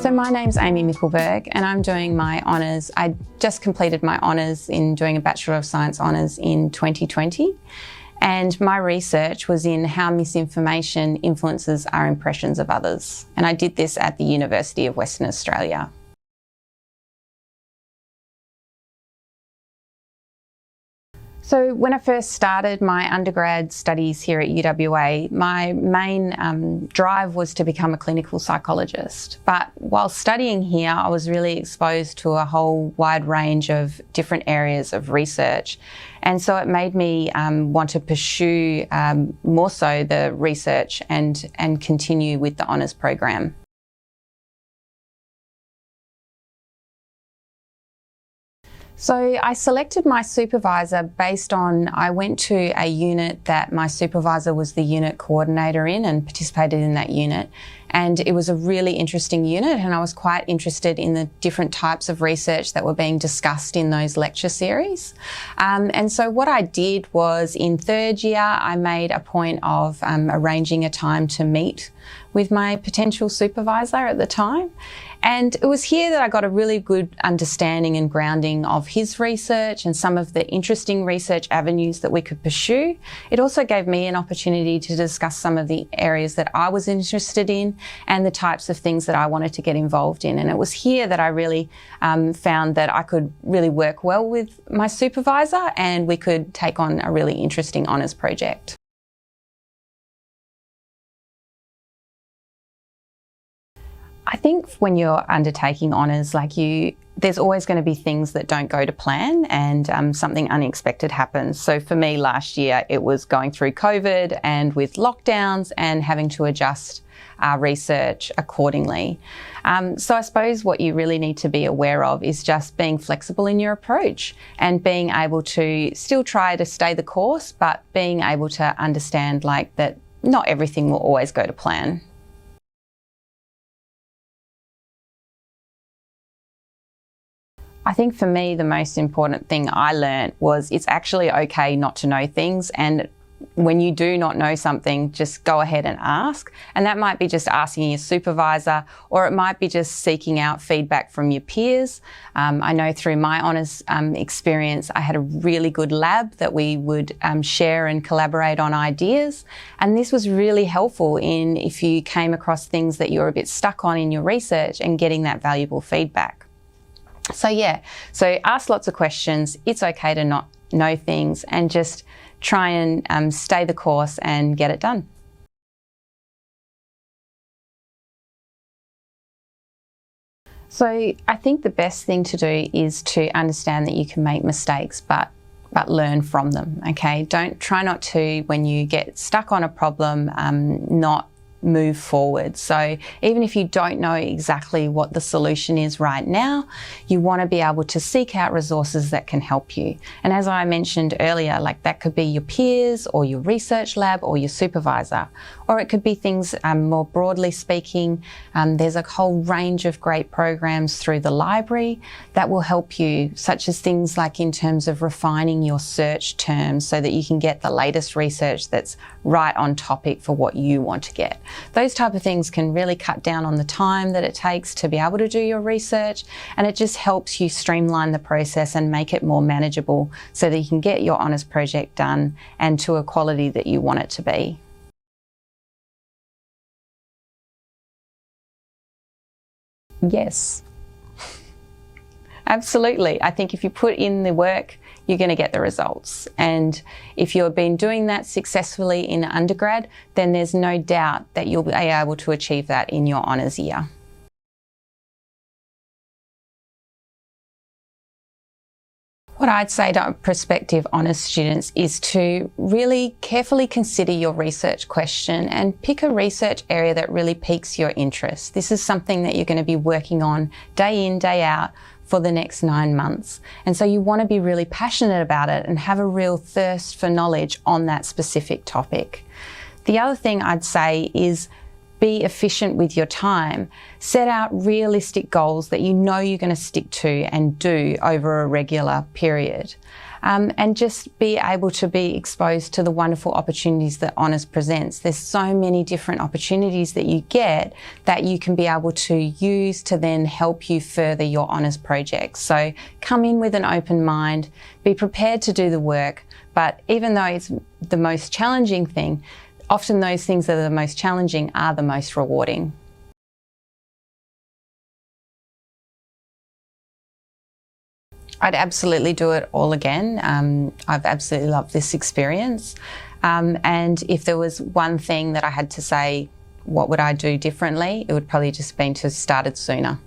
So my name's Amy Mickelberg and I'm doing my honours. I just completed my honours in doing a Bachelor of Science honours in 2020. And my research was in how misinformation influences our impressions of others. And I did this at the University of Western Australia. So when I first started my undergrad studies here at UWA, my main drive was to become a clinical psychologist. But while studying here, I was really exposed to a whole wide range of different areas of research. And so it made me want to pursue more so the research and continue with the honours program. So I selected my supervisor based on, I went to a unit that my supervisor was the unit coordinator in and participated in that unit. And it was a really interesting unit and I was quite interested in the different types of research that were being discussed in those lecture series. And so what I did was in third year, I made a point of arranging a time to meet with my potential supervisor at the time. And it was here that I got a really good understanding and grounding of his research and some of the interesting research avenues that we could pursue. It also gave me an opportunity to discuss some of the areas that I was interested in and the types of things that I wanted to get involved in. And it was here that I really found that I could really work well with my supervisor and we could take on a really interesting honours project. I think when you're undertaking honours, there's always going to be things that don't go to plan and something unexpected happens. So for me last year, it was going through COVID and with lockdowns and having to adjust our research accordingly. So I suppose what you really need to be aware of is just being flexible in your approach and being able to still try to stay the course, but being able to understand that not everything will always go to plan. I think for me, the most important thing I learned was it's actually okay not to know things. And when you do not know something, just go ahead and ask. And that might be just asking your supervisor, or it might be just seeking out feedback from your peers. I know through my honours experience, I had a really good lab that we would share and collaborate on ideas. And this was really helpful in if you came across things that you're a bit stuck on in your research and getting that valuable feedback. So ask lots of questions. It's okay to not know things and just try and stay the course and get it done. So I think the best thing to do is to understand that you can make mistakes, but learn from them, okay? Try not to, when you get stuck on a problem, not move forward. So even if you don't know exactly what the solution is right now, you want to be able to seek out resources that can help you. And as I mentioned earlier, that could be your peers or your research lab or your supervisor, or it could be things more broadly speaking. There's a whole range of great programs through the library that will help you, such as things like in terms of refining your search terms so that you can get the latest research that's right on topic for what you want to get. Those type of things can really cut down on the time that it takes to be able to do your research, and it just helps you streamline the process and make it more manageable so that you can get your honours project done and to a quality that you want it to be. Yes, absolutely. I think if you put in the work, you're going to get the results. And if you've been doing that successfully in undergrad, then there's no doubt that you'll be able to achieve that in your honours year. What I'd say to prospective honours students is to really carefully consider your research question and pick a research area that really piques your interest. This is something that you're going to be working on day in, day out for the next 9 months. And so you want to be really passionate about it and have a real thirst for knowledge on that specific topic. The other thing I'd say is be efficient with your time. Set out realistic goals that you know you're going to stick to and do over a regular period. and just be able to be exposed to the wonderful opportunities that honours presents. There's so many different opportunities that you get that you can be able to use to then help you further your honours projects. So come in with an open mind, be prepared to do the work, but even though it's the most challenging thing, often those things that are the most challenging are the most rewarding. I'd absolutely do it all again. I've absolutely loved this experience. And if there was one thing that I had to say, what would I do differently? It would probably just been to have started sooner.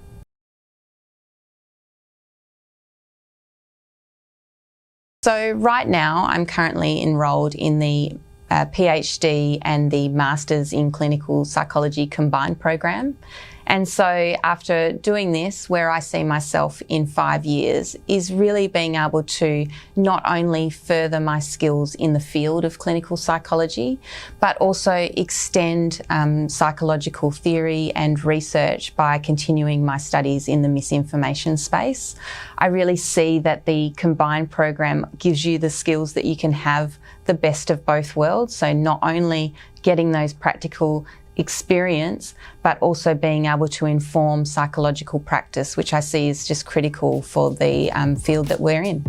So right now I'm currently enrolled in the PhD and the Masters in Clinical Psychology combined program. And so after doing this, where I see myself in 5 years is really being able to not only further my skills in the field of clinical psychology, but also extend psychological theory and research by continuing my studies in the misinformation space. I really see that the combined program gives you the skills that you can have the best of both worlds. So not only getting those practical experience, but also being able to inform psychological practice, which I see is just critical for the field that we're in.